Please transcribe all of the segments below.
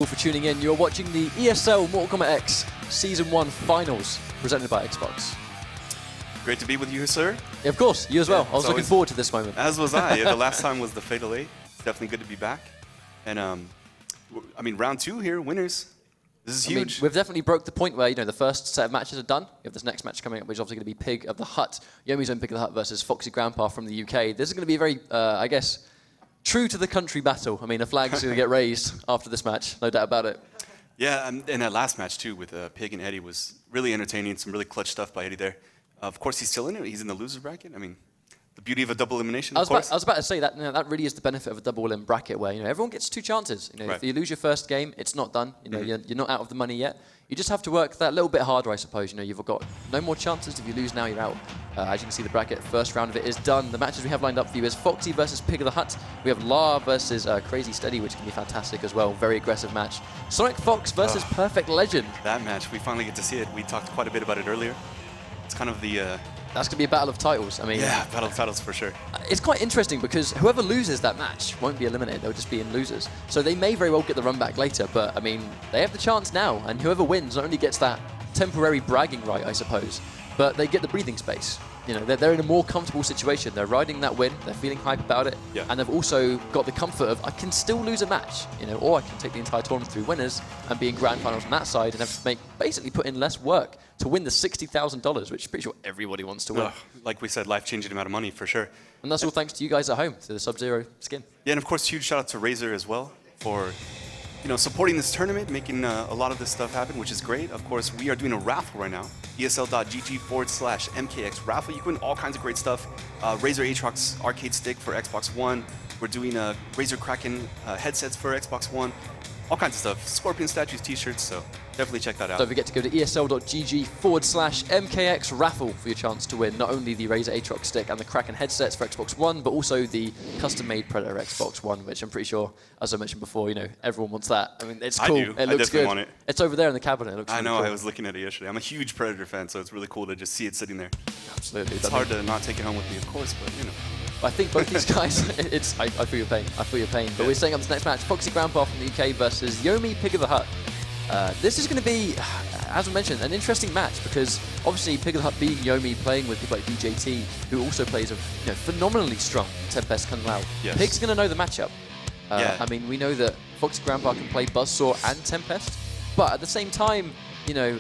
for tuning in. You're watching the ESL Mortal Kombat X Season 1 Finals, presented by Xbox. Great to be with you, sir. Yeah, of course, you as well. Yeah, I was looking forward to this moment. As was I. The last time was the Fatal 8. It's definitely good to be back. And, I mean, round 2 here, winners. This is huge. I mean, we've definitely broke the point where, you know, the first set of matches are done. We have this next match coming up, which is obviously going to be Pig of the Hut, YOMI's own Pig of the Hut versus F0xy Grandpa from the UK. This is going to be a very, I guess, true to the country battle. I mean, a flag's going to get raised after this match, no doubt about it. Yeah, and that last match, too, with Pig and Eddie was really entertaining. Some really clutch stuff by Eddie there. Of course, he's still in it. He's in the loser bracket. I mean, the beauty of a double elimination, of course. I was about to say that, you know, that really is the benefit of a double elim bracket where, you know, everyone gets 2 chances. You know, if you lose your first game, it's not done. You know, you're not out of the money yet. You just have to work that little bit harder, I suppose. You know, you've got no more chances. If you lose now, you're out. As you can see, the bracket, first round of it is done. The matches we have lined up for you is F0xy versus Pig of the Hut. We have La versus Crazy Steady, which can be fantastic as well. Very aggressive match. Sonic Fox versus Perfect Legend. That match, we finally get to see it. We talked quite a bit about it earlier. It's kind of the... That's going to be a battle of titles. I mean, yeah, battle of titles for sure. It's quite interesting because whoever loses that match won't be eliminated. They'll just be in losers. So they may very well get the run back later. But, I mean, they have the chance now. And whoever wins not only gets that temporary bragging right, I suppose, but they get the breathing space. You know, they're in a more comfortable situation. They're riding that win. They're feeling hype about it. Yeah. And they've also got the comfort of, I can still lose a match, you know, or I can take the entire tournament through winners and be in grand finals on that side and have to basically put in less work to win the $60,000, which I'm pretty sure everybody wants to win. Like we said, life-changing amount of money for sure. And that's all thanks to you guys at home, to the Sub-Zero skin. Yeah, and of course, huge shout out to Razer as well for, you know, supporting this tournament, making a lot of this stuff happen, which is great. Of course, we are doing a raffle right now. ESL.gg/MKX Raffle. You can win all kinds of great stuff. Razer Aatrox arcade stick for Xbox One. We're doing Razer Kraken headsets for Xbox One. All kinds of stuff. Scorpion statues, t-shirts, so definitely check that out. Don't forget to go to ESL.gg/MKX Raffle for your chance to win not only the Razer Aatrox stick and the Kraken headsets for Xbox One, but also the custom-made Predator Xbox One, which I'm pretty sure, as I mentioned before, you know, everyone wants that. I mean, it's cool. I do. It looks good. Want it. It's over there in the cabinet. It looks I really know. cool. I was looking at it yesterday. I'm a huge Predator fan, so it's really cool to just see it sitting there. Absolutely. It's hard to not take it home with me, of course, but you know. I think both these guys, I feel your pain. I feel your pain. But we're setting up this next match, F0xy Grandpa from the UK versus YOMI Pig of the Hut. This is going to be, as I mentioned, an interesting match because obviously Pig of the Hut beating YOMI, playing with people like DJT, who also plays a phenomenally strong Tempest Kung Lao. Yes. Pig's going to know the matchup. I mean, we know that F0xy Grandpa can play Buzzsaw and Tempest, but at the same time, you know,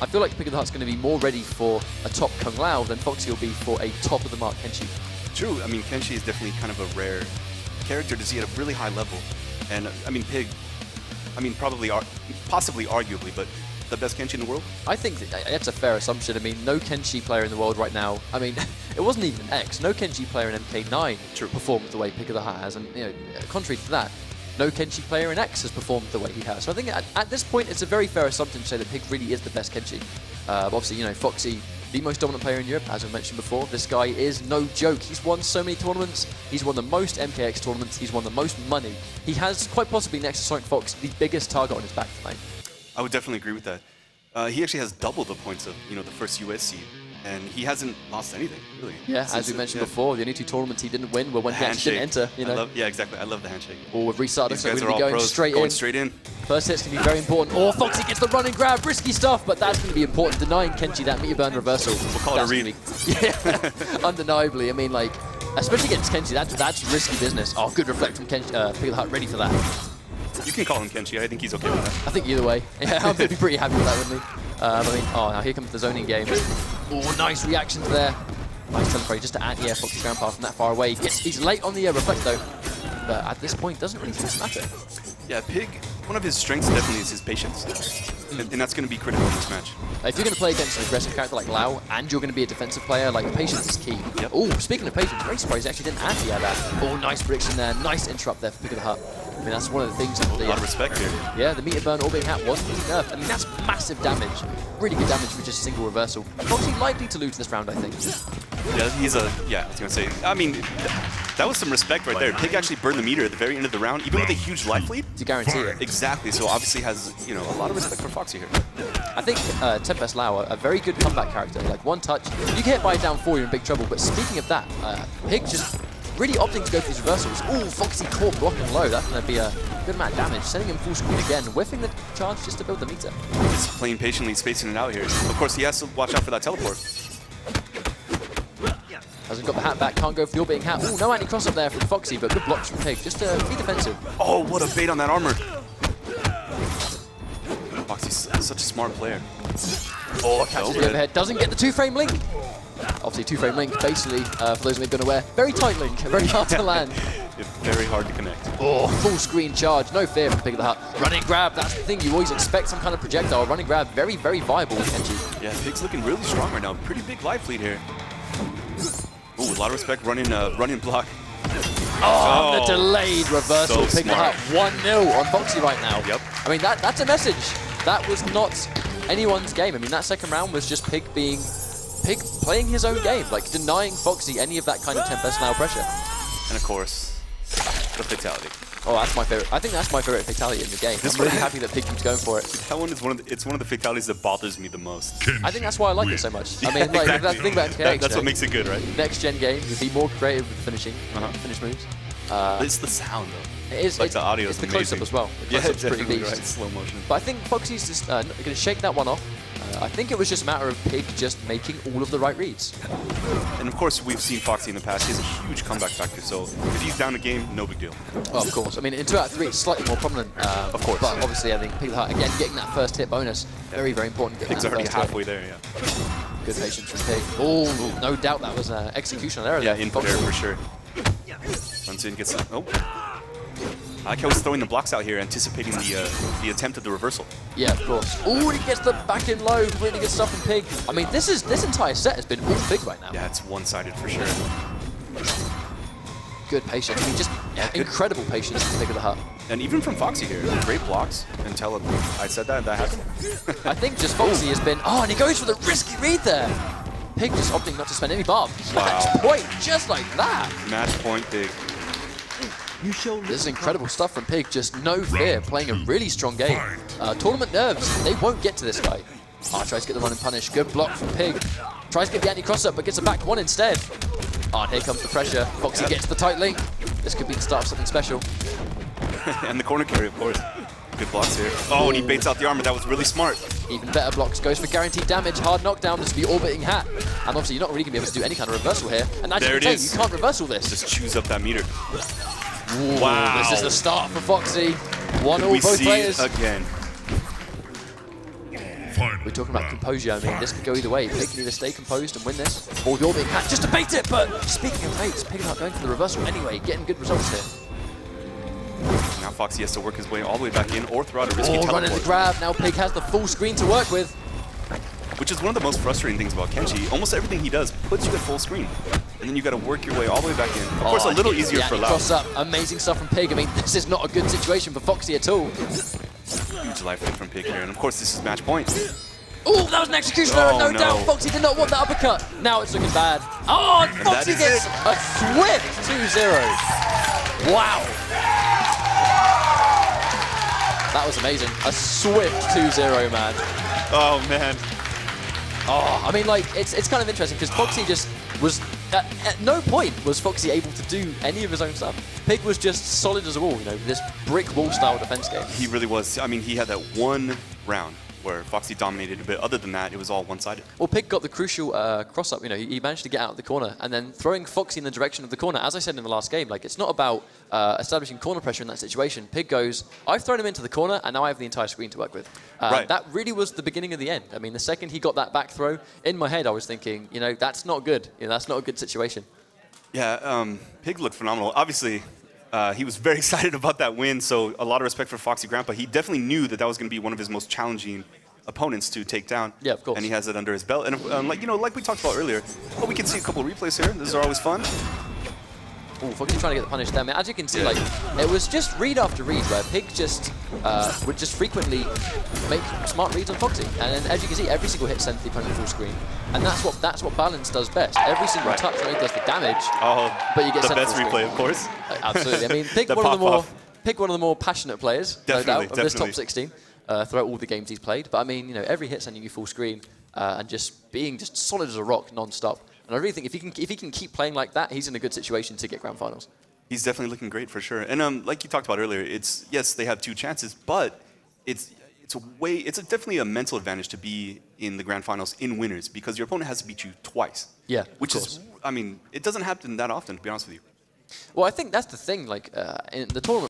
I feel like Pig of the Hut's going to be more ready for a top Kung Lao than F0xy will be for a top-of-the-mark Kenshi. True. I mean, Kenshi is definitely kind of a rare character to see at a really high level. And, I mean, Pig, I mean, possibly arguably, but the best Kenshi in the world? I think that's a fair assumption. I mean, no Kenshi player in the world right now, I mean, it wasn't even X, no Kenshi player in MK9 performed the way Pig of the Hut has. And, you know, contrary to that, no Kenshi player in X has performed the way he has. So I think at this point, it's a very fair assumption to say that Pig really is the best Kenshi. Obviously, you know, F0xy, the most dominant player in Europe, as I mentioned before. This guy is no joke. He's won so many tournaments. He's won the most MKX tournaments. He's won the most money. He has, quite possibly next to Sonic Fox, the biggest target on his back tonight. I would definitely agree with that. He actually has double the points of, you know, the first US seed. And he hasn't lost anything, really. Yeah, as we mentioned before, the only 2 tournaments he didn't win were when he actually didn't enter. You know? Yeah, exactly. I love the handshake. Or with restarted, so we're going going straight in. First hit's going to be very important. Or F0xy gets the run and grab, risky stuff, but that's going to be important, denying Kenshi that meter burn reversal. We'll call it a read. Yeah, undeniably. I mean, like, especially against Kenshi, that's risky business. Oh, good reflect from Kenshi, Pig of the Hut, ready for that. You can call him Kenshi. I think he's okay with that. I think either way. Yeah, I'd be pretty happy with that, wouldn't he? I mean, now here comes the zoning game. Oh, nice reactions there. Nice teleport just to anti-air F0xy Grandpa from that far away. He's late on the reflect though, but at this point doesn't really seem to matter. Yeah, Pig, one of his strengths definitely is his patience, and that's going to be critical in this match. If you're going to play against an aggressive character like Lao, and you're going to be a defensive player, like, patience is key. Yep. Oh, speaking of patience, very surprised he actually didn't anti-air that. Oh, nice prediction there. Nice interrupt there for Pig of the Hut. I mean, that's one of the things that a lot of respect here. Yeah, the meter burn orbiting hat wasn't really nerfed. I mean, that's massive damage. Really good damage for just a single reversal. F0xy likely to lose this round, I think. Yeah, I was going to say, I mean, that was some respect right there. Pig actually burned the meter at the very end of the round, even with a huge life lead. To guarantee it. Exactly, so obviously has, you know, a lot of respect for F0xy here. I think Tempest Lao, a very good comeback character. Like, one touch, you get hit by a down 4, you're in big trouble. But speaking of that, Pig just really opting to go for these reversals. Ooh, Foxy caught blocking low. That's going to be a good amount of damage. Sending him full screen again, whiffing the charge just to build the meter. He's playing patiently, spacing it out here. Of course, he has to watch out for that teleport. Hasn't got the hat back, can't go for the orbiting hat. Ooh, no anti-cross up there from Foxy, but good blocks from Pig, just to be defensive. Oh, what a bait on that armor. Foxy's such a smart player. Oh, catches the overhead, doesn't get the two-frame link. Obviously, two-frame link, basically, for those who have been aware, very tight link, very hard to land. Very hard to connect. Oh, full screen charge, no fear from Pig of the Hut. Running grab, that's the thing, you always expect some kind of projectile. Running grab, very, very viable with Kenji. Yeah, Pig's looking really strong right now. Pretty big life lead here. Ooh, a lot of respect running block. Oh, the delayed reversal. So Pig of the Hut 1-0 on Foxy right now. Yep. I mean, that's a message. That was not anyone's game. I mean, that second round was just Pig playing his own game, like denying Foxy any of that kind of 10 personnel pressure. And of course, the fatality. Oh, that's my favorite. I think that's my favorite fatality in the game. I'm really happy that Pig keeps going for it. That one is it's one of the fatalities that bothers me the most. I think that's why I like it so much. I mean, like, exactly. that's the thing about MKX. That's what makes it good, right? Next gen game, be more creative with finishing, finish moves. It's the sound though. It is. Like the audio is the close-up as well. The Yeah, close-up's pretty definitely beast. right. Slow motion. But I think Foxy's just going to shake that one off. I think it was just a matter of Pig just making all of the right reads. And of course, we've seen Foxy in the past. He has a huge comeback factor, so if he's down a game, no big deal. Well, of course. I mean, in 2 out of 3, it's slightly more prominent. Of course. But obviously, I think Pig of the Hut, again, getting that first hit bonus, very, very important. Pig's already halfway there, yeah. Good patience from Pig. Oh, no doubt that was an executional error. Yeah, there input error for sure. Runs in, gets... Oh. I like how he's throwing the blocks out here, anticipating the attempt at the reversal. Yeah, of course. Oh, he gets the back in low. Really good stuff from Pig. I mean, this entire set has been all Pig right now. Yeah, it's one-sided for sure. Good patience. I mean, just incredible patience from Pig of the Hut. And even from Foxy here, great blocks until I said that happened. I think just Foxy has been... Oh, and he goes for the risky read there. Pig just opting not to spend any bomb. Match point, just like that. Match point, Pig. This is incredible stuff from Pig, just no fear, playing a really strong game. Tournament nerves, they won't get to this guy. Tries to get the run and punish, good block from Pig. Tries to get the anti-cross up, but gets a back one instead. And here comes the pressure. Foxy gets the tight link. This could be the start of something special. And the corner carry, of course. Good blocks here. Oh, and he baits out the armor, that was really smart. Even better blocks, goes for guaranteed damage, hard knockdown, this will be orbiting hat. And obviously you're not really going to be able to do any kind of reversal here. And as you can say, you can't reversal this. Just chews up that meter. Ooh, wow. This is the start for Foxy. 1-all both players. Again. We're talking about composure. I mean, this could go either way. Pig can either stay composed and win this, or the orbiting hat just to bait it. But speaking of baits, Pig not going for the reversal anyway, getting good results here. Now Foxy has to work his way all the way back in or throw out a risky teleport. Running the grab. Now Pig has the full screen to work with. Which is one of the most frustrating things about Kenji. Almost everything he does puts you at full screen. And then you got to work your way all the way back in. Of course, a little easier for Lau. Cross up. Amazing stuff from Pig. I mean, this is not a good situation for Foxy at all. Huge life lead from Pig here. And of course, this is match point. Oh, that was an execution error, no doubt. Foxy did not want that uppercut. Now it's looking bad. Oh, and Foxy gets a swift 2-0. Wow. That was amazing. A swift 2-0, man. Oh, man. Oh, I mean, like, it's kind of interesting because Foxy just was... At no point was Foxy able to do any of his own stuff. Pig was just solid as a wall, you know, this brick wall-style defense game. He really was. I mean, he had that one round where Foxy dominated a bit. Other than that, it was all one-sided. Well, Pig got the crucial cross-up. You know, he managed to get out of the corner and then throwing Foxy in the direction of the corner. As I said in the last game, like, it's not about establishing corner pressure in that situation. Pig goes, I've thrown him into the corner and now I have the entire screen to work with. Right. That really was the beginning of the end. I mean, the second he got that back throw, in my head I was thinking, you know, that's not good. You know, that's not a good situation. Yeah, Pig looked phenomenal. Obviously, he was very excited about that win, so a lot of respect for Foxy Grandpa. He definitely knew that that was going to be one of his most challenging opponents to take down. Yeah, of course. And he has it under his belt. And like, you know, like we talked about earlier, well, we can see a couple of replays here. These are always fun. Oh, Foxy trying to get the punish there. I mean, as you can see, like, it was just read after read where Pig just would just frequently make smart reads on Foxy. And then, as you can see, every single hit sent the opponent full screen. And that's what balance does best. Every single touch only does the damage, but you get the best replay, of course. Absolutely. I mean, Pig one of the more passionate players, no doubt, of this top 16 throughout all the games he's played. But I mean, you know, every hit sending you full screen and just being just solid as a rock non-stop. And And I really think if he can keep playing like that, he's in a good situation to get grand finals. He's definitely looking great for sure. And like you talked about earlier, yes, they have 2 chances, but it's definitely a mental advantage to be in the grand finals in winners because your opponent has to beat you twice. Yeah, which is, I mean, it doesn't happen that often, to be honest with you. Well, I think that's the thing. Like in the tournament.